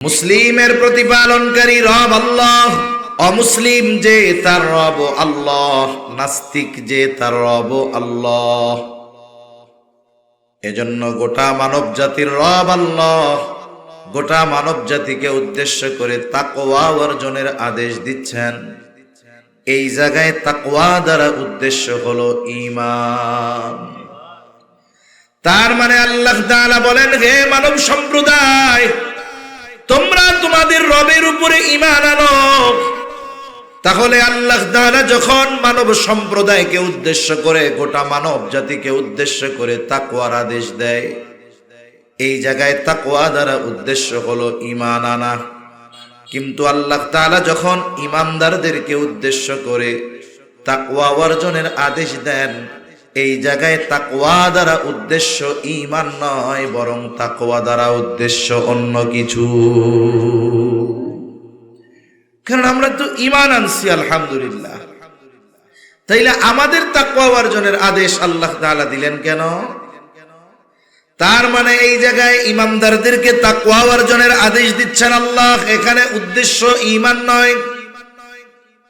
মুসলিমের প্রতিপালনকারী রব আল্লাহ, অমুসলিম যে তার রব আল্লাহ, নাস্তিক যে তার রব আল্লাহ। এজন্য গোটা মানব জাতির রব আল্লাহ গোটা মানব জাতিকে উদ্দেশ্য করে তাকওয়া অর্জনের আদেশ দিচ্ছেন। এই জায়গায় তাকওয়া দ্বারা উদ্দেশ্য হলো ঈমান। তার মানে আল্লাহ তাআলা বলেন, হে মানব সম্প্রদায়, তোমরা তোমাদের রবের উপরে ঈমান আনো। তাহলে আল্লাহ তাআলা যখন মানব সম্প্রদায়কে উদ্দেশ্য করে, গোটা মানব জাতিকে উদ্দেশ্য করে তাকওয়ার আদেশ দেয়, এই জায়গায় তাকওয়া দ্বারা উদ্দেশ্য হলো ঈমান আনা। কিন্তু আল্লাহ তাআলা যখন ঈমানদারদেরকে উদ্দেশ্য করে তাকওয়া অর্জনের আদেশ দেন, এই জায়গায় তাকওয়া দ্বারা উদ্দেশ্য ঈমান নয়, বরং তাকওয়া দ্বারা উদ্দেশ্য অন্য কিছু। কারণ আমরা তো ঈমান আনছি আলহামদুলিল্লাহ, তাইলে আমাদের তাকওয়া অর্জনের আদেশ আল্লাহ তাআলা দিলেন কেন? তার মানে এই জায়গায় ঈমানদারদেরকে তাকওয়া অর্জনের আদেশ দিচ্ছেন আল্লাহ, এখানে উদ্দেশ্য ঈমান নয়,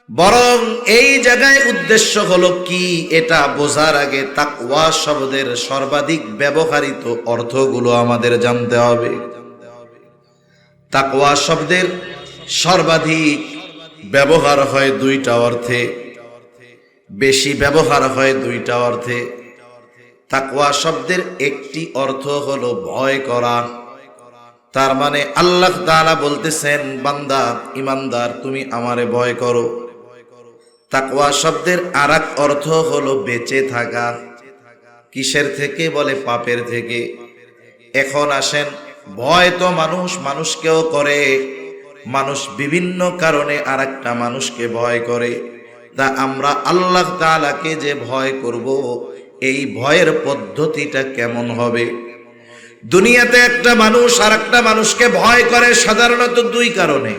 বরং এই জায়গায় উদ্দেশ্য হলো কি, এটা বোঝার আগে তাকওয়া শব্দের সর্বাধিক ব্যবহৃত অর্থগুলো আমাদের জানতে হবে। তাকওয়া শব্দের সর্বাধিক ব্যবহার হয় দুইটা অর্থে, বেশি ব্যবহার হয় দুইটা অর্থে। তাকওয়া শব্দের একটি অর্থ হলো ভয় করা। তার মানে আল্লাহ তাআলা বলতেছেন, বান্দা ঈমানদার তুমি আমারে ভয় করো। তাকওয়া শব্দের আরেক অর্থ হলো বেঁচে থাকা। কিসের থেকে? বলে পাপের থেকে। এখন আসেন, ভয় তো মানুষকেও করে, মানুষ বিভিন্ন কারণে আরেকটা মানুষকে ভয় করে। তা আমরা আল্লাহ তাআলাকে যে ভয় করব, এই ভয়ের পদ্ধতিটা কেমন হবে? দুনিয়াতে একটা মানুষ আরেকটা মানুষকে ভয় করে সাধারণত দুই কারণে।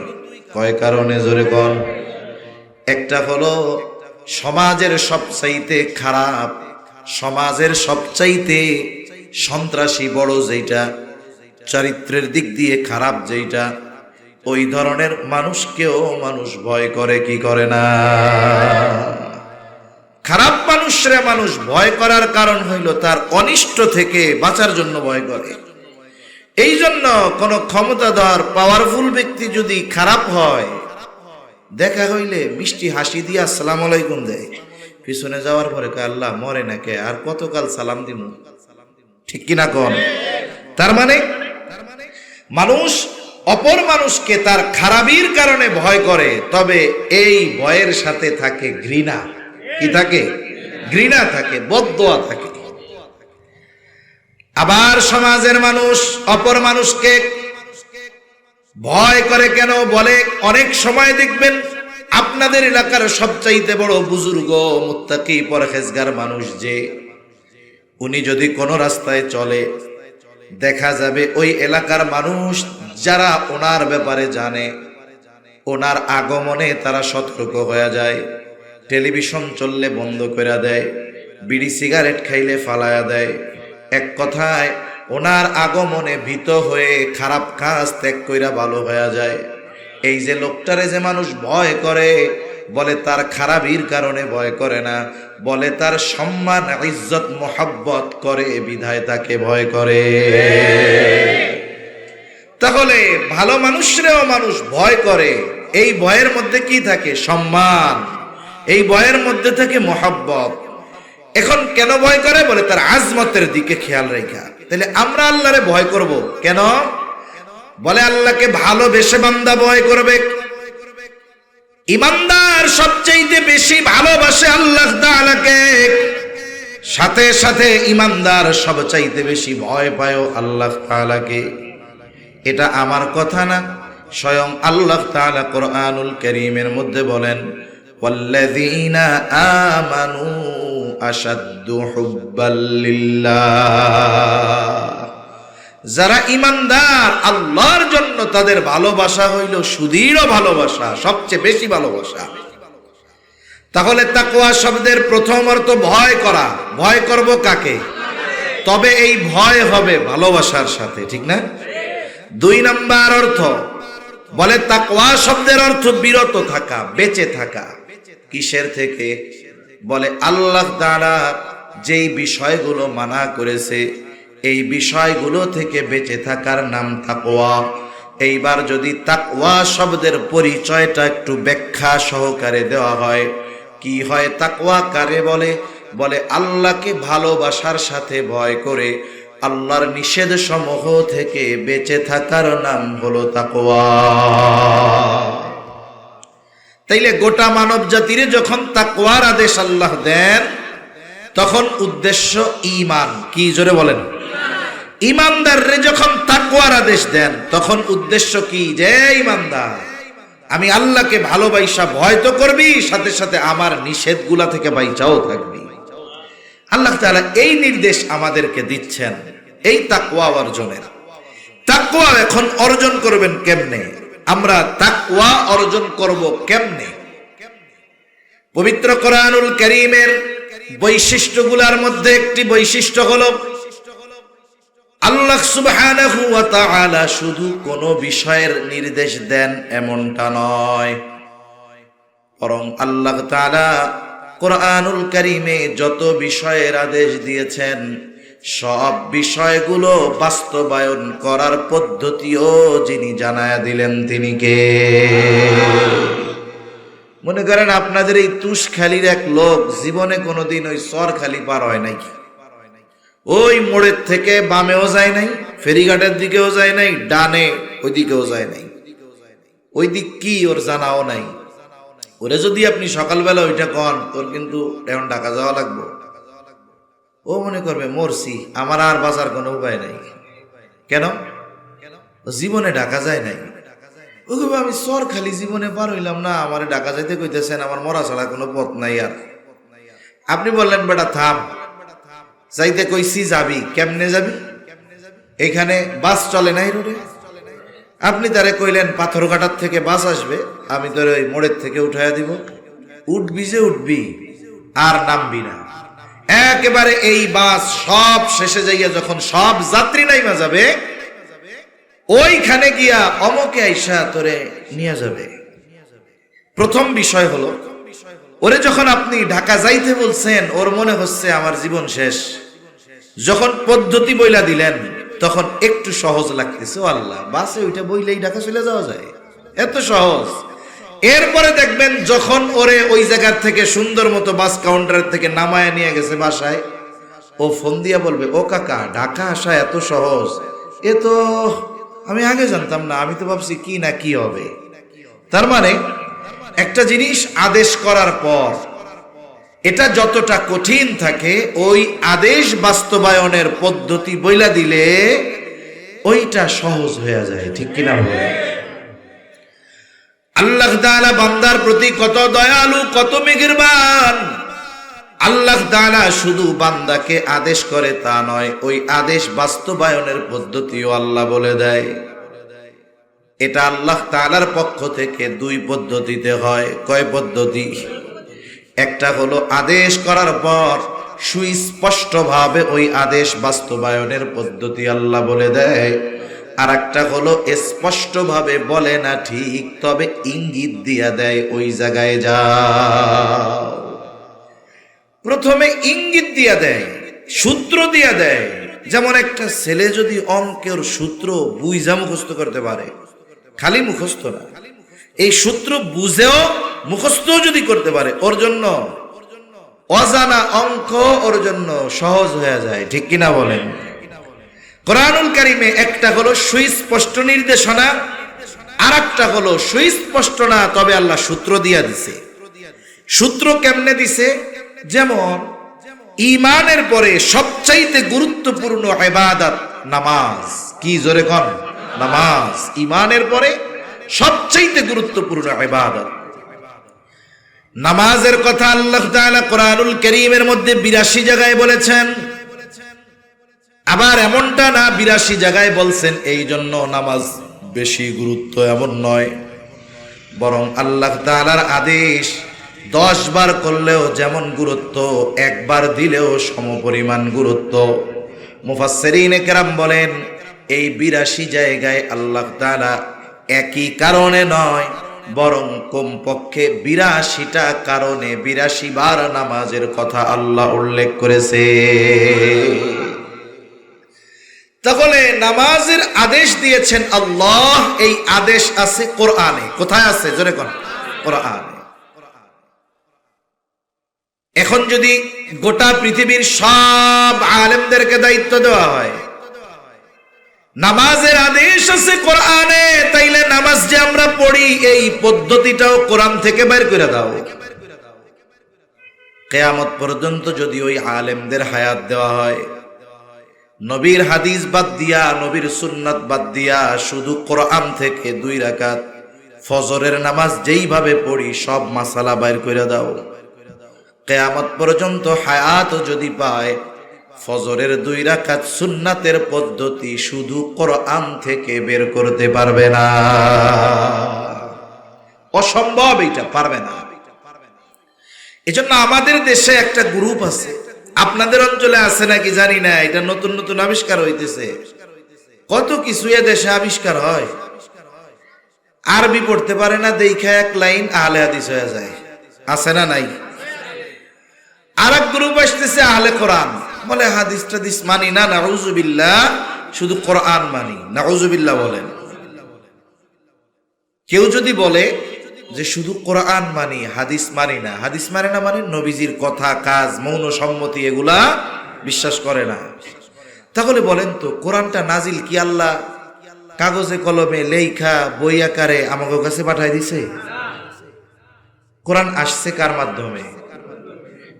কয় কারণে? জোরে কোন। একটা হলো সমাজের সবচাইতে খারাপ, সমাজের সবচাইতে সন্ত্রাসী বড় যেটা, চরিত্রের দিক দিয়ে খারাপ যেটা, ওই ধরনের মানুষকেও মানুষ ভয় করে, কি করে না? খারাপ মানুষরে মানুষ ভয় করার কারণ হইল তার অনিষ্ট থেকে বাঁচার জন্য ভয় করে। এই জন্য কোন ক্ষমতাধর পাওয়ারফুল ব্যক্তি যদি খারাপ হয়, দেখা হইলে মিষ্টি হাসি দিয়ে আসসালামু আলাইকুম দেয়, পিছনে যাওয়ার পরে কয় আল্লাহ মরে নাকে, আর কতকাল সালাম দিব। ঠিক কিনা কোন? তার মানে মানুষ অপর মানুষকে তার খারাপির কারণে ভয় করে, তবে এই ভয়ের সাথে থাকে ঘৃণা। কি থাকে? ঘৃণা থাকে, বদদোয়া থাকে। আবার সমাজের মানুষ অপর মানুষকে ভয় করে কেন? বলে অনেক সময় দেখবেন আপনাদের এলাকার সবচাইতে বড় বুজুর্গ মুত্তাকি পরহেজগার মানুষ যে, উনি যদি কোনো রাস্তায় চলে, দেখা যাবে ওই এলাকার মানুষ যারা ওনার ব্যাপারে জানে, ওনার আগমনে তারা সতর্ক হয়ে যায়। টেলিভিশন চললে বন্ধ করে দেয়, বিড়ি সিগারেট খাইলে ফালায়া দেয়। এক কথায় ওনার আগমনে ভীত হয়ে খারাপ কাজ ত্যাগ কইরা ভালো হয়ে যায়। এই যে লোকটারে যে মানুষ ভয় করে, বলে তার খারাপির কারণে ভয় করে না, বলে তার সম্মান ইজ্জত মোহাব্বত করে বিধায় তাকে ভয় করে। তাহলে ভালো মানুষরেও মানুষ ভয় করে। এই ভয়ের মধ্যে কি থাকে? সম্মান। এই ভয়ের মধ্যে থাকে মোহাব্বত। এখন কেন ভয় করে? বলে তার আজমতের দিকে খেয়াল রেখা। তাহলে আমরা আল্লাহরে ভয় করব কেন? বলে আল্লাহকে ভালোবেসে বান্দা ভয় করবে। ঈমানদার সবচেয়ে বেশি ভালোবাসে আল্লাহ তাআলাকে, সাথে সাথে ঈমানদার সবচেয়ে বেশি ভয় পায় আল্লাহ তাআলাকে। এটা আমার কথা না, স্বয়ং আল্লাহ তাআলা কোরআনুল কারীমের মধ্যে বলেন, ওয়াল্লাযীনা আমানু আশাদ্দু হুব্বাল লিল্লাহ। যারা ঈমানদার, আল্লাহর জন্য তাদের ভালোবাসা হইল সুদৃঢ় ভালোবাসা, সবচেয়ে বেশি ভালোবাসা। তাহলে তাকওয়া শব্দের প্রথম অর্থ ভয় করা। ভয় করব কাকে? তবে এই ভয় হবে ভালোবাসার সাথে, ঠিক না? দুই নাম্বার অর্থ বলে তাকওয়া শব্দের অর্থ বিরত থাকা, বেঁচে থাকা। কিসের থেকে? বলে আল্লাহ তাআলা যেই বিষয়গুলো মানা করেছে এই বিষয়গুলো থেকে বেঁচে থাকার নাম তাকওয়া। এইবার যদি তাকওয়া শব্দের পরিচয়টা একটু ব্যাখ্যা সহকারে দেওয়া হয়, কি হয় তাকওয়া কারে বলে? বলে আল্লাহকে ভালোবাসার সাথে ভয় করে আল্লাহর নিষেধ সমূহ থেকে বেঁচে থাকার নাম হলো তাকওয়া। তাইলে গোটা মানব জাতিরে যখন তাকওয়ার আদেশ আল্লাহ দেন তখন উদ্দেশ্য ঈমান। কি জোরে বলেন? ঈমানদাররে যখন তাকওয়ার আদেশ দেন তখন উদ্দেশ্য কি? যে ঈমানদার আমি আল্লাহকে ভালোবাসা ভয় তো করবি, সাথে সাথে আমার নিষেধগুলা থেকে বাইচাও থাকবি। আল্লাহ তাআলা এই নির্দেশ আমাদেরকে দিচ্ছেন এই তাকওয়া অর্জনের। তাকওয়া এখন অর্জন করবেন কেমনে? আমরা তাকওয়া অর্জন করব কেমনে? পবিত্র কোরআনুল কারীমের বৈশিষ্ট্যগুলোর মধ্যে একটি বৈশিষ্ট্য হলো আল্লাহ সুবহানাহু ওয়া তাআলা শুধু কোন বিষয়ের নির্দেশ দেন এমনটা নয়, বরং আল্লাহ তাআলা কোরআনুল কারীমে যত বিষয়ের আদেশ দিয়েছেন সব বিষয়গুলো বাস্তবায়ন করার পদ্ধতিও যিনি জানায়া দিলেন তিনি কে? মনে করেন আপনাদের এই তুষখালীর এক লোক জীবনে কোনোদিন ওই সরখালি পার হয় নাই, ওই মোড়ের থেকে বামেও যায় নাই, ফেরিঘাটের দিকেও যায় নাই, ডানে ওই দিকেও যায় নাই, ওই দিক কি ওর জানাও নাই। ওরে যদি আপনি সকালবেলা ওইটা কন তোর কিন্তু এখন ঢাকা যাওয়া লাগবে, ও মনে করবে মরছি, আমার আর বাঁচার কোনো উপায় নাই। কেন? জীবনে ঢাকা যায় নাই। ও আমি সরখালি জীবনে পার হইলাম না, আমার ঢাকা যাইতে কইতেছেন, আমার মরা ছাড়া কোনো পথ নাই। আর আপনি বললেন বেটা থাম, যাইতে কইছি যাবি, কেমনে যাবি? এখানে বাস চলে নাই রোডে। আপনি তারে কইলেন পাথরঘাটার থেকে বাস আসবে, আমি তোর ওই মোড়ের থেকে উঠাইয়া দিব। উঠবি যে উঠবি, আর নামবি না। একেবারে এই বাস সব শেষে যাইয়া যখন সব যাত্রী নাইমা যাবে, ওইখানে গিয়া অমকে আইসা তোরে নিয়ে যাবে। প্রথম বিষয় হলো ওরে যখন আপনি ঢাকা যাইতে বলছেন ওর মনে হচ্ছে আমার জীবন শেষ। যখন পদ্ধতি বইলা দিলেন তখন একটু সহজ লাগতেছে, ও আল্লাহ বাসে ওইটা বইলেই ঢাকা চলে যাওয়া যায়, এত সহজ। এরপরে দেখবেন যখন ওরে ওই জায়গার থেকে সুন্দর মতো বাস কাউন্টার থেকে নামায় নিয়ে গেছে বাসায়, ও ফোন দিয়া বলবে ও কাকা ঢাকা আসা এত সহজ, এ তো আমি আগে জানতাম না, আমি তো ভাবছি কি না কি হবে। তার মানে একটা জিনিস আদেশ করার পর এটা যতটা কঠিন থাকে ওই আদেশ বাস্তবায়নের পদ্ধতি বইলা দিলে ওইটা সহজ হয়ে যায়। ঠিক কিনা বলে? আল্লাহ তাআলা বান্দার প্রতি কত দয়ালু, কত মেহেরবান। আল্লাহ তাআলা শুধু বান্দাকে আদেশ করে তা নয়, ওই আদেশ বাস্তবায়নের পদ্ধতিও আল্লাহ বলে দেয়। এটা আল্লাহ তাআলার পক্ষ থেকে দুই পদ্ধতিতে হয়। কয় পদ্ধতি? একটা হলো আদেশ করার পর সুস্পষ্টভাবে ওই আদেশ বাস্তবায়নের পদ্ধতি আল্লাহ বলে দেয়, আর একটা হলো স্পষ্টভাবে বলে না ঠিক, তবে ইঙ্গিত দিয়া দেয় ওই জায়গায় যাও। প্রথমে ইঙ্গিত দিয়া দেয়, সূত্র দিয়া দেয়। যেমন একটা ছেলে যদি অঙ্কের সূত্র বুঝা মুখস্থ করতে পারে, খালি মুখস্থ না, এই সূত্র বুঝেও মুখস্থ যদি করতে পারে, ওর জন্য অজানা অঙ্ক ওর জন্য সহজ হয়ে যায়। ঠিক কিনা বলেন? কোরআনুল কারীমে একটা হলো সুস্পষ্ট নির্দেশনা, আর একটা হলো সুস্পষ্ট না, তবে আল্লাহ সূত্র দিয়া দিছে। সূত্র কেমনে দিছে? যেমন ঈমানের পরে সবচাইতে গুরুত্বপূর্ণ ইবাদত নামাজ। কি জোরে কোন? নামাজ ঈমানের পরে সবচাইতে গুরুত্বপূর্ণ ইবাদত। নামাজের কথা আল্লাহ তাআলা কোরআনুল কারীমের মধ্যে 82 জায়গায় বলেছেন। আবার এমনটা না 82 জায়গায় বলছেন এই জন্য নামাজ বেশি গুরুত্ব, এমন নয়। বরং আল্লাহ তাআলার আদেশ 10 বার করলেও যেমন গুরুত্ব, একবার দিলেও সমপরিমাণ গুরুত্ব। মুফাসসিরিনে কেরাম বলেন এই 82 জায়গায় আল্লাহ তাআলা একই কারণে নয়, বরং কমপক্ষে 82টা কারণে 82 বার নামাজের কথা আল্লাহ উল্লেখ করেছে। তাহলে নামাজের আদেশ দিয়েছেন আল্লাহ, এই আদেশ আছে কোরআনে। কোথায় আছে? জোরে কোন? কোরআনে। এখন যদি গোটা পৃথিবীর সব আলেমদেরকে দায়িত্ব দেওয়া হয়, নামাজের আদেশ আছে কোরআনে, তাইলে নামাজ যে আমরা পড়ি এই পদ্ধতিটাও কোরআন থেকে বের করে দাও। কিয়ামত পর্যন্ত যদি ওই আলেমদের হায়াত দেওয়া হয়, নবীর হাদিস বাদ দিয়া, নবীর সুন্নাত বাদ দিয়া, শুধু কোরআন থেকে 2 রাকাত ফজরের নামাজ যেইভাবে পড়ি সব মাসালা বের করে দাও, কিয়ামত পর্যন্ত হায়াত যদি পায়, ফজরের 2 রাকাত সুন্নাতের পদ্ধতি শুধু কোরআন থেকে বের করতে পারবে না। অসম্ভব, এটা পারবে না। এজন্য আমাদের দেশে একটা গ্রুপ আছে, আপনাদের অঞ্চলে আছে নাকি জানি না, এটা নতুন নতুন আবিষ্কার হইতেছে। কত কিছু এ দেশে আবিষ্কার হয়, আরবি পড়তে পারে না, দেখা এক লাইন আহলে হাদিস হয়ে যায়। আছে না নাই? আর এক গ্রুপ আসতেছে আহলে কোরআন, বলে হাদিস টাদিস মানি না, নাউজুবিল্লাহ, শুধু কোরআন মানি। নাউজুবিল্লাহ বলেন। কেউ যদি বলে যে শুধু কোরআন মানি, হাদিস মানি না, হাদিস মানে না মানে নবীজির কথা, কাজ, মৌন সম্মতি এগুলা বিশ্বাস করে না, তাহলে বলেন তো কোরআনটা নাজিল কি আল্লাহ কাগজে কলমে লেখা বই আকারে আমাদের কাছে পাঠাই দিছে? কোরআন আসছে কার মাধ্যমে?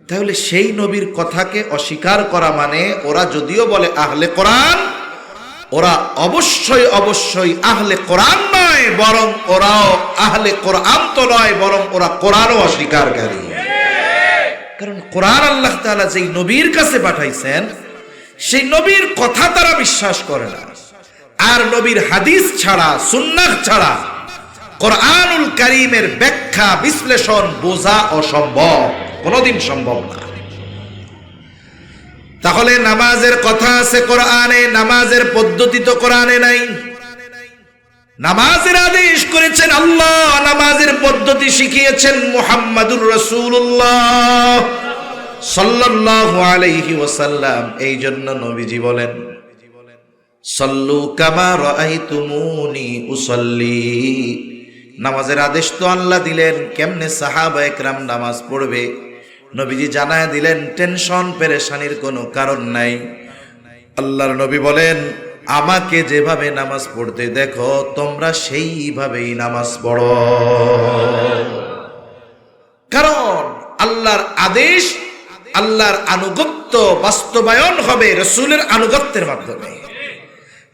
তাহলে সেই নবীর কথাকে অস্বীকার করা মানে, ওরা যদিও বলে আহলে কোরআন, ওরা অবশ্যই অবশ্যই আহলে কোরআন নয়, বরং ওরাও আহলে কোরআন তো নয়, বরং ওরা কোরআনও অস্বীকারকারী। কারণ কোরআন আল্লাহ তাআলা যেই নবীর কাছে পাঠাইছেন, সেই নবীর কথা তারা বিশ্বাস করে না। আর নবীর হাদিস ছাড়া, সুন্নাহ ছাড়া কোরআনুল কারীমের ব্যাখ্যা বিশ্লেষণ বোঝা অসম্ভব, কোনোদিন সম্ভব না। তাহলে নামাজের কথা আছে কোরআনে, নামাজের পদ্ধতি তো কোরআনে নাই। নামাজের আদেশ করেছেন আল্লাহ, নামাজের পদ্ধতি শিখিয়েছেন মুহাম্মাদুর রাসূলুল্লাহ সাল্লাল্লাহু আলাইহি ওয়াসাল্লাম। এই জন্য নবীজি বলেন, সাল্লু কামা রাআইতুমুনি উসাল্লি। নামাজের আদেশ তো আল্লাহ দিলেন, কেমনে সাহাবা একরাম নামাজ পড়বে নবীজি জানায় দিলেন। টেনশন পেরেশানির কোনো কারণ নাই। আল্লাহর নবী বলেন, আমাকে যেভাবে নামাজ পড়তে দেখো তোমরা সেইভাবেই নামাজ পড়ো। কারণ আল্লাহর আদেশ, আল্লাহর আনুগত্য বাস্তবায়ন হবে রাসূলের আনুগত্যের মাধ্যমে।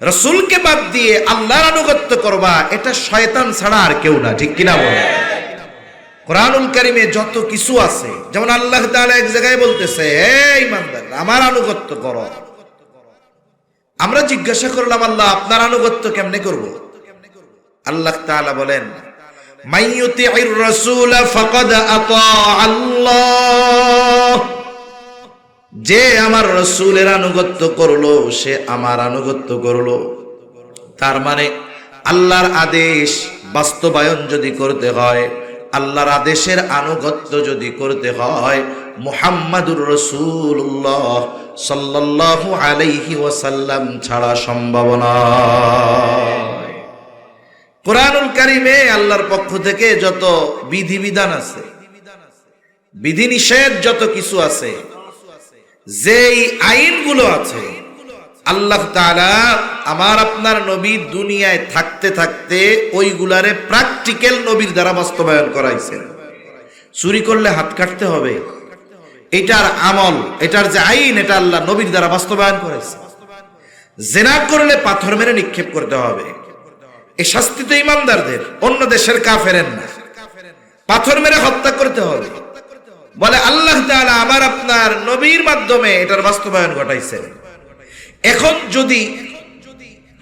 রাসূলকে বাদ দিয়ে আল্লাহর আনুগত্য করবা, এটা শয়তান ছাড়া আর কেউ না, ঠিক কিনা বলে? কোরআনুল কারীমে যত কিছু আছে, যেমন আল্লাহ তাআলা এক জায়গায় বলতেছে, হে ঈমানদার আমার আনুগত্য করো। আমরা জিজ্ঞাসা করলাম, আল্লাহ আপনার আনুগত্য কেমনে করব? আল্লাহ তাআলা বলেন, মাইয়ুতি'র রাসূল ফাকাদ আতা আল্লাহ। যে আমার রাসূলের আনুগত্য করলো সে আমার আনুগত্য করলো। তার মানে আল্লাহর আদেশ বাস্তবায়ন যদি করতে হয়, আল্লাহর আদেশের আনুগত্য যদি করতে হয়, মুহাম্মাদুর রাসূলুল্লাহ সাল্লাল্লাহু আলাইহি ওয়াসাল্লাম ছাড়া সম্ভব নয়। কোরআনুল কারীমে আল্লাহর পক্ষ থেকে যত বিধিবিধান আছে, বিধিনিষেধ যত কিছু আছে, যেই আইনগুলো আছে, আল্লাহ তাআলা আমার আপনার নবী দুনিয়ায় থাকতে থাকতে ওইগুলারে প্র্যাকটিক্যাল নবীর দ্বারা বাস্তবায়ন করাইছেন। চুরি করলে হাত কাটতে হবে, এটার আমল, এটার যে আইন, এটা আল্লাহ নবীর দ্বারা বাস্তবায়ন করেছে। জিনা করলে পাথর মেরে নিক্ষেপ করতে হবে, এই শাস্তি তো ইমানদারদের, অন্য দেশের কাফেরের না। পাথর মেরে হত্যা করতে হবে, বলে আল্লাহ তাআলা আমার আপনার নবীর মাধ্যমে এটার বাস্তবায়ন ঘটাইছেন। এখন যদি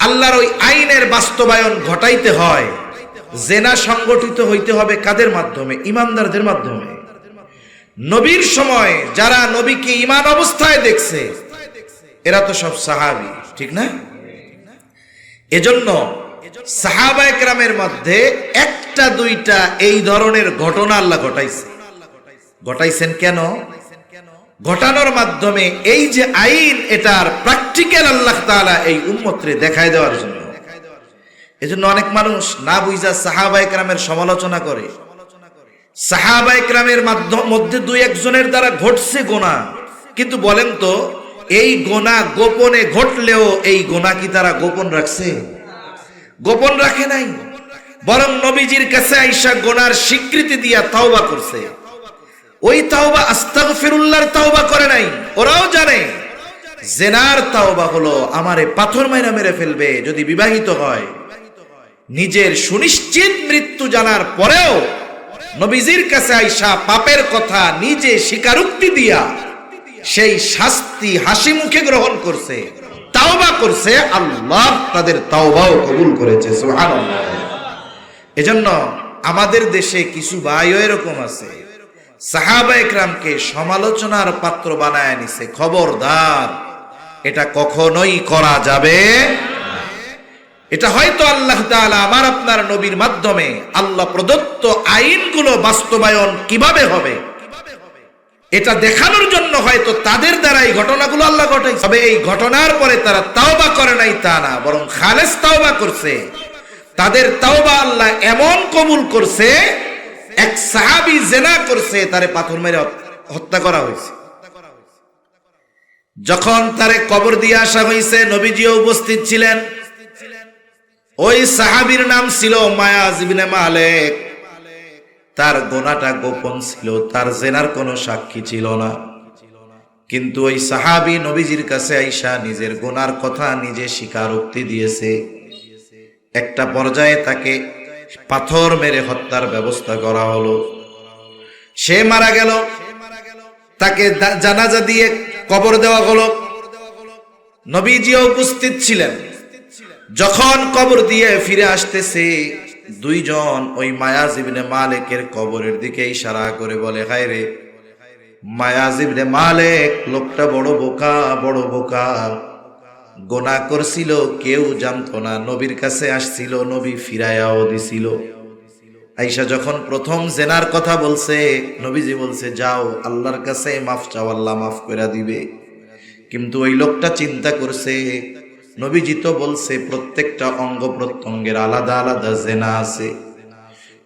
আল্লাহর ওই আইনের বাস্তবায়ন ঘটাইতে হয়, জিনা সংগঠিত হইতে হবে কাদের মাধ্যমে? ইমানদারদের মাধ্যমে। নবীর সময় যারা নবীকে ঈমান অবস্থায় দেখছে এরা তো সব সাহাবী, ঠিক না? এজন্য সাহাবায়ে কেরামের মধ্যে একটা দুইটা এই ধরনের ঘটনা আল্লাহ ঘটাইছেন কেন? ঘটানোর মাধ্যমে এই যে আইন, এটার প্র্যাকটিক্যাল আল্লাহ তাআলা এই উম্মতরে দেখায় দেওয়ার জন্য। এজন্য অনেক মানুষ না বুঝা সাহাবায়ে কেরামের সমালোচনা করে। সাহাবায়ে কেরামের মধ্যে দুই একজনের দ্বারা ঘটছে গুনাহ, কিন্তু বলেন তো এই গুনাহ গোপনে ঘটলেও এই গুনাহ কি তারা গোপন রাখছে? গোপন রাখে নাই, বরং নবীজির কাছে আইসা গুনার স্বীকৃতি দিয়া তাওবা করছে। ওই তাওবা আস্তাগফিরুল্লাহর তাওবা করে নাই। ওরাও জানে জিনার তাওবা হলো আমারে পাথর মাইরা মেরে ফেলবে যদি বিবাহিত হয়। নিজের সুনিশ্চিত মৃত্যু জানার পরেও নবীজির কাছে আইসা পাপের কথা নিজে স্বীকারোক্তি দিয়া সেই শাস্তি হাসি মুখে গ্রহণ করছে, তাওবা করছে। আল্লাহ তাদের তাওবাও কবুল করেছে, সুবহানাল্লাহ। এজন্য আমাদের দেশে কিছু ভাইও এরকম আছে, সাহাবায়ে কেরামকে সমালোচনার পাত্র বানায় নিছে। খবরদার, এটা কখনোই করা যাবে। এটা হয়তো আল্লাহ তাআলা আমার আপনার নবীর মাধ্যমে আল্লাহ প্রদত্ত আইনগুলো বাস্তবায়ন কিভাবে হবে এটা দেখানোর জন্য হয়তো তাদের দ্বারা এই ঘটনাগুলো আল্লাহ ঘটাইছে। তবে এই ঘটনার পরে তারা তাওবা করে নাই তা না, বরং খালেস তাওবা করছে। তাদের তাওবা আল্লাহ এমন কবুল করছে, এক সাহাবী জিনা করছে, তারে পাথর মেরে হত্যা করা হয়েছে। যখন তারে কবর দিয়ে আসা হয়েছে, নবীজিও উপস্থিত ছিলেন। ওই সাহাবীর নাম ছিল মায়াজ ইবনে মালিক। তার গুনাহটা গোপন ছিল, তার জিনার কোনো সাক্ষী ছিল না। কিন্তু ওই সাহাবী নবীজির কাছে আইসা নিজের গুনার কথা নিজে স্বীকারোক্তি দিয়েছে। একটা পর্যায়ে তাকে পাথর মেরে হত্যার ব্যবস্থা করা হলো। সে মারা গেল, তাকে জানাজা দিয়ে কবর দেওয়া হলো। নবীজিও উপস্থিত ছিলেন। যখন কবর দিয়ে ফিরে আসতেছে, দুইজন ওই মায়াজ ইবনে মালিকের কবরের দিকে ইশারা করে বলে, হায় রে মায়াজ ইবনে মালিক, লোকটা বড় বোকা, বড় বোকা। গুনাহ করছিল, কেউ জানতো না। নবীর কাছে আসছিল, নবী ফিরায়াও দিছিল। আয়েশা যখন প্রথম জেনার কথা বলছে, নবীজি বলছে যাও আল্লাহর কাছে মাফ চাও, আল্লাহ মাফ করে দিবে। কিন্তু ওই লোকটা চিন্তা করছে, নবীজি তো বলছে প্রত্যেকটা অঙ্গ প্রত্যঙ্গের আলাদা আলাদা জেনা আছে।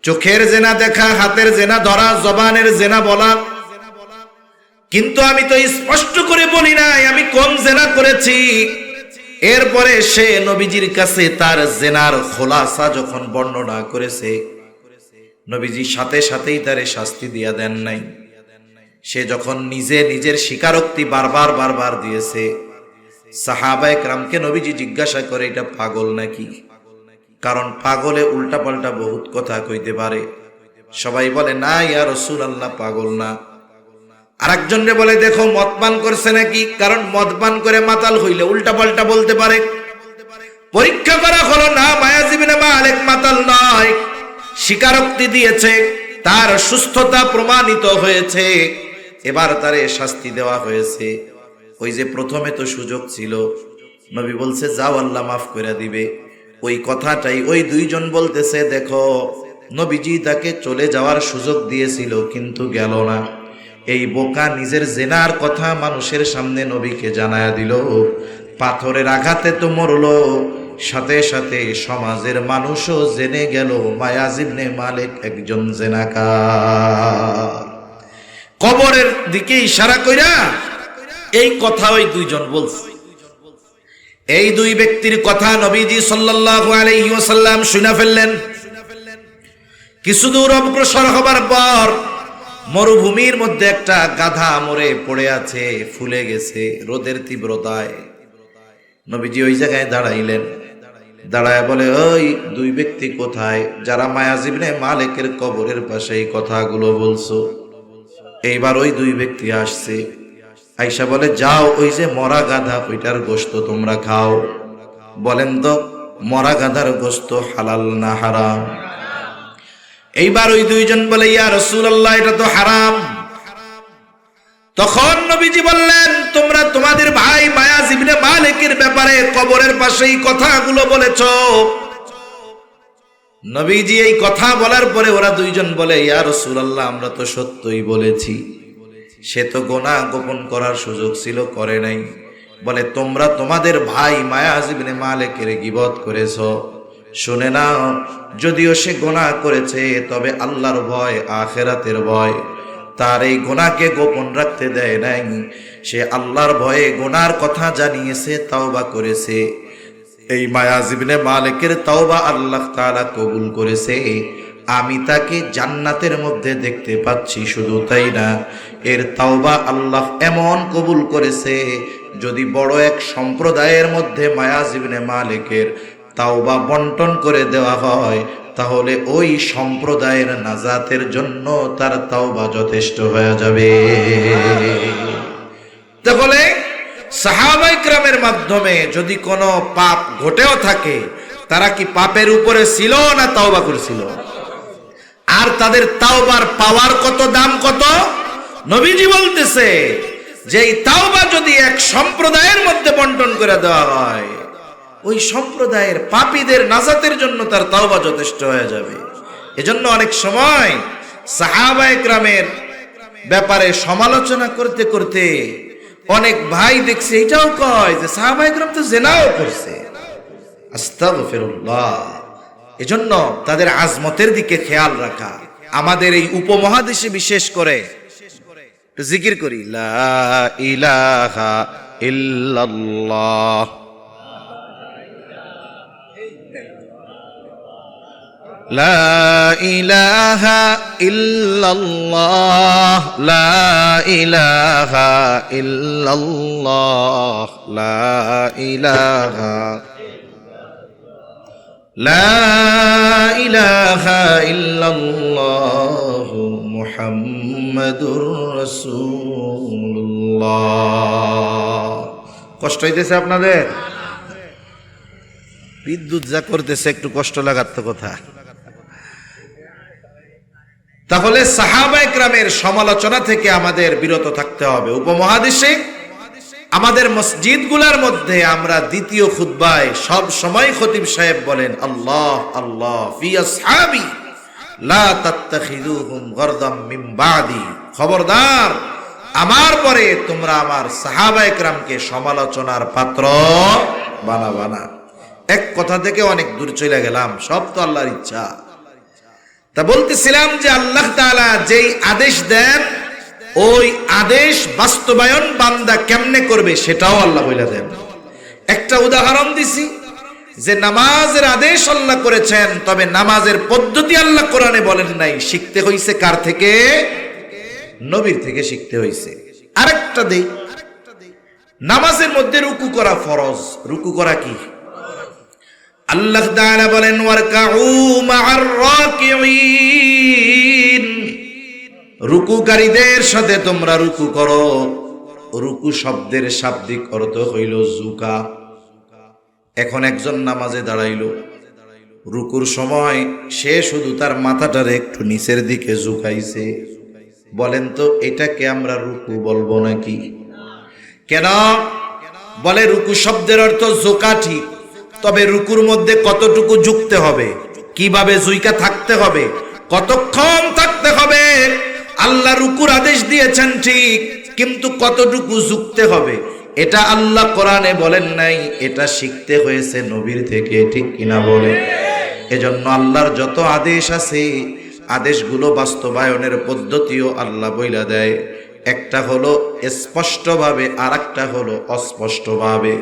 চোখের জেনা দেখা, হাতের জেনা ধরা, জবানের জেনা বলা, কিন্তু আমি তো স্পষ্ট করে বলি নাই আমি কোন জেনা করেছি। এরপরে সে নবীজির কাছে তার জেনার খোলাসা যখন বর্ণনা করেছে, নবীজি সাথে সাথেই তারে শাস্তি দিয়া দেন নাই। সে যখন নিজের স্বীকারোক্তি বারবার দিয়েছে, সাহাবায়ে কেরামকে নবীজি জিজ্ঞাসা করে এটা পাগল নাকি? কারণ পাগলে উল্টাপাল্টা বহুত কথা কইতে পারে। সবাই বলে না ইয়া রাসূলুল্লাহ পাগল না। আরেকজনে বলে দেখো মদ পান করছে নাকি, কারণ মদ পান করে মাতাল হইলে উল্টাপাল্টা বলতে পারে। পরীক্ষা করা হলো না, মায়াজ ইবনে মালিক মাতাল নয়, স্বীকারোক্তি দিয়েছে, তার সুস্থতা প্রমাণিত হয়েছে। এবার তারে শাস্তি দেওয়া হয়েছে। ওই যে প্রথমে তো সুযোগ ছিল, নবী বলছে যাও আল্লাহ মাফ করে দিবে। ওই কথাটাই ওই দুইজন বলতেছে, দেখো নবীজি তাকে চলে যাওয়ার সুযোগ দিয়েছিল কিন্তু গেল না। এই বোকা নিজের জেনার কথা মানুষের সামনে নবীকে জানায়া দিল, পাথরের আঘাতে তো মরলো, সাথে সাথে সমাজের মানুষও জেনে গেল মায়াজ ইবনে মালিক একজন জেনাকার। কবরের দিকে ইশারা কইরা এই কথা ওই দুইজন বলছে। এই দুই ব্যক্তির কথা নবীজি সাল্লাল্লাহু আলাইহি ওয়াসাল্লাম শুনে ফেললেন। কিছু দূর অগ্রসর হবার পর মরুভূমির মধ্যে একটা গাধা মরে পড়ে আছে, ফুলে গেছে রোদের তীব্রতায়। নবীজি ওই জায়গায় দাঁড়াইলেন, দাঁড়ায় বলে ওই দুই ব্যক্তি কোথায় যারা মায়াজ ইবনে মালিকের কবরের পাশে এই কথাগুলো বলছো? এইবার ওই দুই ব্যক্তি আসছে। আয়েশা বলে যাও ওই যে মরা গাধা, ওইটার গোশত তোমরা খাও। বলেন তো মরা গাধার গোশত হালাল না হারাম? এইবার ওই দুইজন বলে ইয়া রাসূলুল্লাহ এটা তো হারাম। তখন নবীজি বললেন তোমরা তোমাদের ভাই মায়াজ ইবনে মালিকের ব্যাপারে কবরের পাশেই কথাগুলো বলেছো, নবীজি এই কথা বলার পরে ওরা দুইজন বলে, ইয়া রাসূলুল্লাহ, আমরা তো সত্যই বলেছি, সে তো গুনাহ গোপন করার সুযোগ ছিল, করে নাই। বলে, তোমরা তোমাদের ভাই মায়াজ ইবনে মালিকের গীবত করেছো। শুনে নাও, যদিও সে গুনাহ করেছে, তবে আল্লাহর ভয়, আখিরাতের ভয় তার এই গুনাহকে গোপন রাখতে দেয় নাই। সে আল্লাহর ভয়ে গুনার কথা জানিয়েছে, তাওবা করেছে। এই মায়াজ ইবনে মালিকের তাওবা আল্লাহ তাআলা কবুল করেছে। আমি তাকে জান্নাতের মধ্যে দেখতে পাচ্ছি। শুধু তাই না, এর তাওবা আল্লাহ এমন কবুল করেছে, যদি বড় এক সম্প্রদায়ের মধ্যে মায়াজ ইবনে মালিকের তাওবা বন্টন করে দেওয়া হয়, তাহলে ওই সম্প্রদায়ের নাজাতের জন্য তার তাওবা যথেষ্ট হয়ে যাবে। তাহলে সাহাবায়ে কেরামের মাধ্যমে যদি কোনো পাপ ঘটেও থাকে, তারা কি পাপের উপরে ছিল না তাওবা করেছিল? আর তাদের তাওবার পাওয়ার কত, দাম কত? নবীজি বলতেছে যে এই তাওবা যদি এক সম্প্রদায়ের মধ্যে বন্টন করে দেওয়া হয়, ওই সম্প্রদায়ের পাপীদের নাজাতের জন্য তার তাওবা যথেষ্ট হয়ে যাবে। এজন্য অনেক সময় সাহাবায়ে কেরামের ব্যাপারে সমালোচনা করতে করতে অনেক ভাই দেখছে এটাও কয় যে সাহাবায়ে কেরাম তো জিনাও করছে। আস্তাগফিরুল্লাহ। এজন্য তাদের আজমতের দিকে খেয়াল রাখা। আমাদের এই উপমহাদেশে বিশেষ করে জিকির করি, লা ইলাহা ইল্লাল্লাহ, লা ইলাহা ইল্লাল্লাহ, লা ইলাহা ইল্লাল্লাহ, লা ইলাহা, লা ইলাহা ইল্লাল্লাহ, মুহাম্মাদুর রাসূলুল্লাহ। কষ্ট হইতেছে আপনাদের? বিদ্যুৎ যা করতেছে একটু কষ্ট লাগার তো কথা। তাহলে সাহাবায়ে কেরামের সমালোচনা থেকে আমাদের বিরত থাকতে হবে। উপমহাদেশে আমাদের মসজিদগুলোর মধ্যে আমরা দ্বিতীয় খুতবায় সব সময় খতিব সাহেব বলেন, আল্লাহ আল্লাহ ফি আসহাবি লা তাত্তাখিযুহুম গরদাম মিন বাদি। খবরদার, আমার পরে তোমরা আমার সাহাবায়ে কেরামকে সমালোচনার পাত্র বানাবা না। এক কথা থেকে অনেক দূর চলে গেলাম, সব তো আল্লাহর ইচ্ছা। তা বলতেছিলাম যে আল্লাহ তাআলা যেই আদেশ দেন, ওই আদেশ বাস্তবায়ন বান্দা কেমনে করবে সেটাও আল্লাহ বলে দেন। একটা উদাহরণ দিছি যে নামাজের আদেশ আল্লাহ করেছেন, তবে নামাজের পদ্ধতি আল্লাহ কোরআনে বলেন নাই। শিখতে হইছে কার থেকে? নবীর থেকে শিখতে হইছে। আরেকটা দেই, নামাজের মধ্যে রুকু করা ফরজ। রুকু করা কি? আল্লাহ তাআলা বলেন, ওয়ারকাউ মা'আর রাকিঈন, রুকুকারীদের সাথে তোমরা রুকু করো। রুকু শব্দের শাব্দিক অর্থ হইল ঝুঁকা। এখন একজন নামাজে দাঁড়াইলো, রুকুর সময় সে শুধু তার মাথাটারে একটু নিচের দিকে ঝুঁকাইছে। বলেন তো এটাকে আমরা রুকু বলবো নাকি? কেন? বলে রুকু শব্দের অর্থ ঝুঁকা ঠিক, তবে রুকুর মধ্যে কতটুকু ঝুঁকতে হবে, কিভাবে ঝুঁকা থাকতে হবে, কতক্ষণ থাকতে হবে। আল্লাহ রুকুর আদেশ দিয়েছেন ঠিক, কিন্তু কতটুকু ঝুঁকতে হবে এটা আল্লাহ কোরআনে বলেন নাই। এটা শিখতে হয়েছে নবীর থেকে, ঠিক কিনা বলে? এজন্য আল্লাহর যত আদেশ আছে, আদেশগুলো বাস্তবায়নের পদ্ধতিও আল্লাহ বইলা দেয়। একটা হলো স্পষ্টভাবে, আর একটা হলো অস্পষ্টভাবে।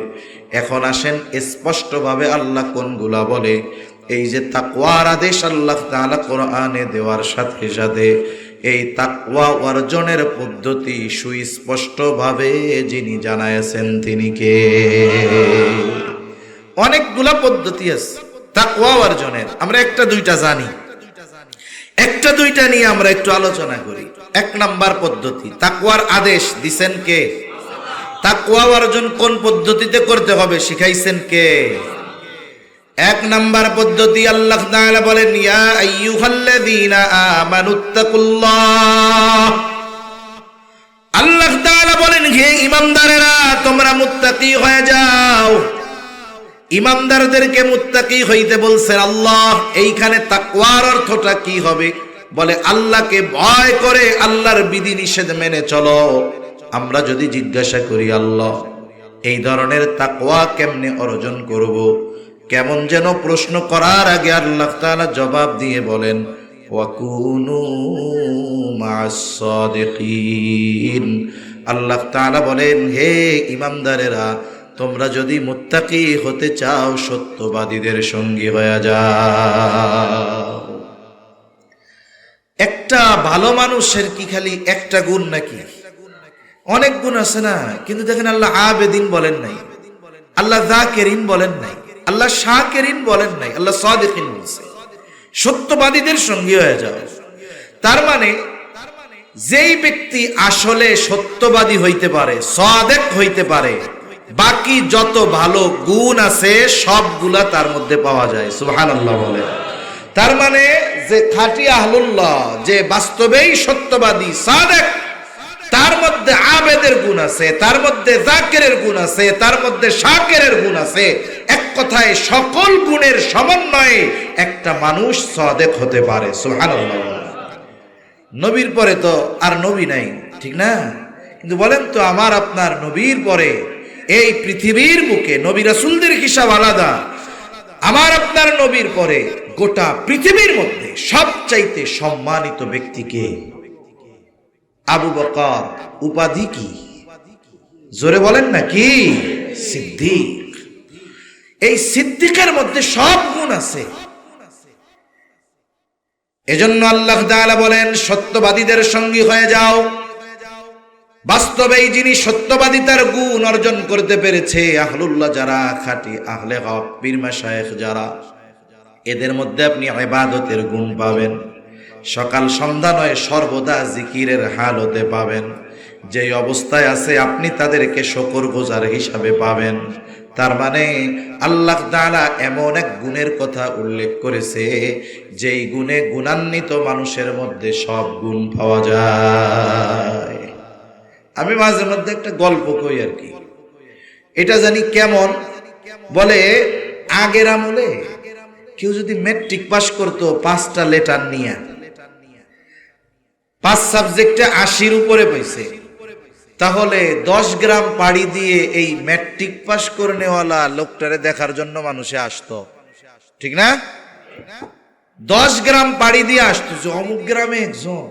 এখন আসেন স্পষ্টভাবে আল্লাহ কোনগুলা বলে। এই যে তাকওয়ার আদেশ আল্লাহ তাআলা কোরআনে দেওয়ার সাথে সাথে এই তাকওয়া অর্জনের পদ্ধতি সুস্পষ্টভাবে যিনি জানায়েছেন তিনি কে? অনেকগুলা পদ্ধতি আছে তাকওয়া অর্জনের, আমরা একটা দুইটা জানি, একটা দুইটা নিয়ে আমরা একটু আলোচনা করি। এক নাম্বার পদ্ধতি, তাকওয়ার আদেশ দিছেন কে? তাকওয়া অর্জন কোন পদ্ধতিতে করতে হবে শিখাইছেন কে? এক নাম্বার পদ্ধতি আল্লাহ তাআলা বলেন, ইয়া আইয়ুহাল্লাযীনা আমানুত্তাকুল্লাহ। আল্লাহ তাআলা বলেন, হে ঈমানদারেরা তোমরা মুত্তাকি হয়ে যাও। ইমানদারদেরকে মুত্তাকি হইতে বলছেন আল্লাহ। এইখানে তাকওয়ার অর্থটা কি হবে? বলে আল্লাহকে ভয় করে আল্লাহর বিধি নিষেধ মেনে চলো। আমরা যদি জিজ্ঞাসা করি আল্লাহ এই ধরনের তাকওয়া কেমনে অর্জন করব, কেমন যেন প্রশ্ন করার আগে আল্লাহ তাআলা জবাব দিয়ে বলেন ওয়াকুনু মা'আস সাদিকিন। আল্লাহ তাআলা বলেন হে ইমানদারেরা, তোমরা যদি মুত্তাকি হতে চাও সত্যবাদীদের সঙ্গী হয়ে যাও। একটা ভালো মানুষের কি খালি একটা গুণ নাকি? অনেক গুণ আছে না? কিন্তু দেখেন আল্লাহ আবেদিন বলেন নাই, আল্লাহ যাকিরিন বলেন নাই, আল্লাহ শাকিরিন বলেন নাই, আল্লাহ সাদিকিন বলছে। সত্যবাদীদের সঙ্গী হয়ে যাও। তার মানে যেই ব্যক্তি আসলে সত্যবাদী হইতে পারে, সাদিক হইতে পারে, বাকি যত ভালো গুণ আছে সবগুলা তার মধ্যে পাওয়া যায়। সুবহানাল্লাহ বলে। তার মানে যে খাঁটি আহলুল্লাহ, যে বাস্তবেই সত্যবাদী সাদিক, তার মধ্যে আবেদের গুণ আছে, তার মধ্যে যাকিরের গুণ আছে, তার মধ্যে শাকিরের গুণ আছে। এক কথায় সকল গুণের সমন্বয়ে একটা মানুষ সাদিক হতে পারে। সুবহানাল্লাহ। নবীর পরে তো আর নবী নাই, ঠিক না? কিন্তু বলেন তো আমার আপনার নবীর পরে এই পৃথিবীর বুকে নবী রাসূলদের হিসাব আলাদা। আমার আপনার নবীর পরে গোটা পৃথিবীর মধ্যে সবচাইতে সম্মানিত ব্যক্তিকে আবু বকর। উপাধি কি? জোরে বলেন না কি? সিদ্দিক। এই সিদ্দিকের মধ্যে সব গুণ আছে। এজন্য আল্লাহ তাআলা বলেন সত্যবাদীদের সঙ্গী হয়ে যাও। বাস্তবেই যিনি সত্যবাদিতার গুণ অর্জন করতে পেরেছে, আহলুল্লাহ যারা, খাঁটি আহলে হক, পীর মাশায়েখ যারা, এদের মধ্যে আপনি ইবাদতের গুণ পাবেন। সকাল সন্ধ্যা নয় সর্বদা জিকিরের হালতে পাবেন। যেই অবস্থায় আছে আপনি তাদেরকে শুকরগুজার হিসাবে পাবেন। তার মানে আল্লাহ তাআলা এমন এক গুণের কথা উল্লেখ করেছে যেই গুণে গুণান্বিত মানুষের মধ্যে সব গুণ পাওয়া যায়। আমি মাঝে মধ্যে একটা গল্প কই আর কি, এটা জানি কেমন। বলে আগের আমলে কেউ যদি ম্যাট্রিক পাস করতো 5টা লেটার নিয়ে, 5 সাবজেক্টে 80-র উপরে পাইছে, তাহলে 10 গ্রাম পাড়ি দিয়ে এই ম্যাট্রিক পাস করে নেওয়ালা লোকটারে দেখার জন্য মানুষে আসতো, ঠিক না? 10 গ্রাম পাড়ি দিয়ে আসতো যে অমুক গ্রামে একজন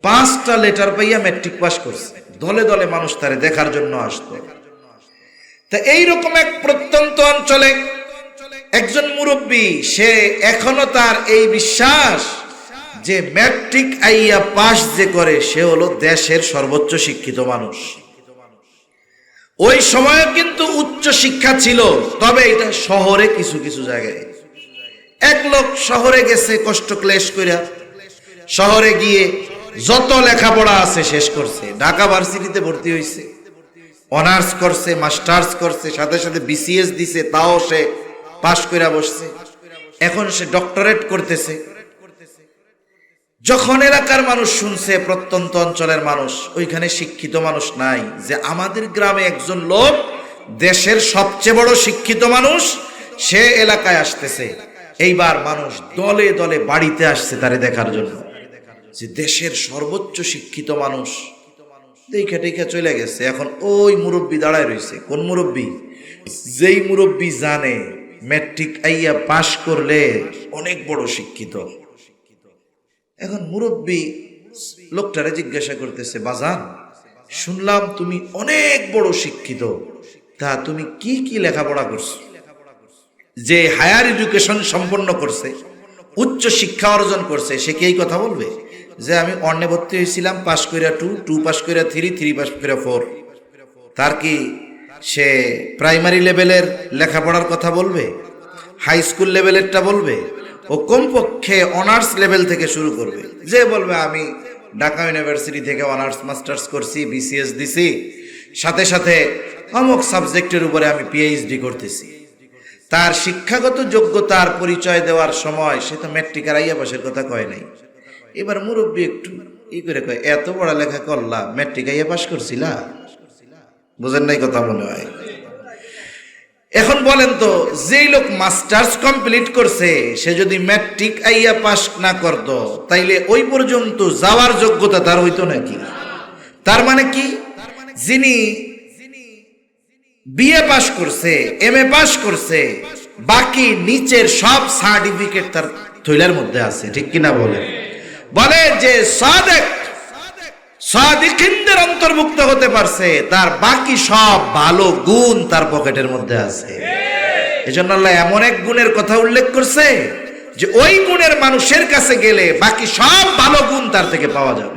5টা লেটার পাইয়া ম্যাট্রিক পাস করছে। দলে দলে মানুষ তারে দেখার জন্য আসতো। তা এইরকম এক প্রত্যন্ত অঞ্চলে একজন মুরব্বী, সে এখনো তার এই বিশ্বাস যে ম্যাট্রিক আইয়া পাস যে করে সে হলো দেশের সর্বোচ্চ শিক্ষিত মানুষ। ওই সময় কিন্তু উচ্চ শিক্ষা ছিল, তবে এটা শহরে কিছু কিছু জায়গায়। এক লোক শহরে গেছে কষ্ট ক্লেশ কইরা, শহরে গিয়ে যত লেখাপড়া আছে শেষ করছে। ঢাকা ভার্সিটিতে ভর্তি হয়েছে, অনার্স করছে, মাস্টার্স করছে, সাথে সাথে বিসিএস দিছে, তাও সে পাশ কইরা বসছে। এখন সে ডক্টরেট করতেছে। যখন এলাকার মানুষ শুনছে, প্রত্যন্ত অঞ্চলের মানুষ, ওইখানে শিক্ষিত মানুষ নাই, যে আমাদের গ্রামে একজন লোক দেশের সবচেয়ে বড় শিক্ষিত মানুষ সে এলাকায় আসতেছে, এইবার মানুষ দলে দলে বাড়িতে আসছে তারে দেখার জন্য, যে দেশের সর্বোচ্চ শিক্ষিত মানুষ। দেখে দেখে চলে গেছে। এখন ওই মুরব্বী দাঁড়ায় রয়েছে। কোন মুরব্বী? যেই মুরব্বী জানে ম্যাট্রিক আইয়া পাশ করলে অনেক বড় শিক্ষিত। এখন মুরব্বী লোকটারে জিজ্ঞাসা করতেছে, বাজান শুনলাম তুমি অনেক বড় শিক্ষিত, তা তুমি কি কি লেখাপড়া করছো? যে হায়ার এডুকেশন সম্পন্ন করছে, উচ্চ শিক্ষা অর্জন করছে, সে কি এই কথা বলবে যে আমি অন্যে ভর্তি হয়েছিলাম, পাশ কইরা 2 পাশ কইরা 3 পাশ কইরা 4? তার কি সে প্রাইমারি লেভেলের লেখাপড়ার কথা বলবে? হাই স্কুল লেভেলেরটা বলবে? ও কমপক্ষে অনার্স লেভেল থেকে শুরু করবে। যে বলবে আমি ঢাকা ইউনিভার্সিটি থেকে অনার্স মাস্টার্স করছি, বিসিএস দিছি, সাথে সাথে অমুক সাবজেক্টের উপরে আমি পিএইচডি করতেছি। তার শিক্ষাগত যোগ্যতার পরিচয় দেওয়ার সময় সে তো ম্যাট্রিক আর আইয়া পাশের কথা কয় নাই। এবার মুরব্বী একটু ই করে কয়, এত পড়ালেখা করলা, ম্যাট্রিক আইয়া পাস করছিলা? বুঝেন নাই কথা মনে হয়। এখন বলেন তো, যেই লোক মাস্টার্স কমপ্লিট করছে সে যদি ম্যাট্রিক আইয়া পাস না করত, তাইলে ওই পর্যন্ত যাওয়ার যোগ্যতা তার হইতো নাকি? তার মানে কি, যিনি বিএ পাস করছে, এমএ পাস করছে, বাকি নিচের সব সার্টিফিকেট তার থৈলার মধ্যে আছে, ঠিক কিনা বলে? বলে যে সাদিকিনদের অন্তর্ভুক্ত হতে পারছে, তার বাকি সব ভালো গুণ তার পকেটের মধ্যে আছে। এজন্য আল্লাহ এমন এক গুণের কথা উল্লেখ করছে যে ওই গুণের মানুষের কাছে গেলে বাকি সব ভালো গুণ তার থেকে পাওয়া যাবে।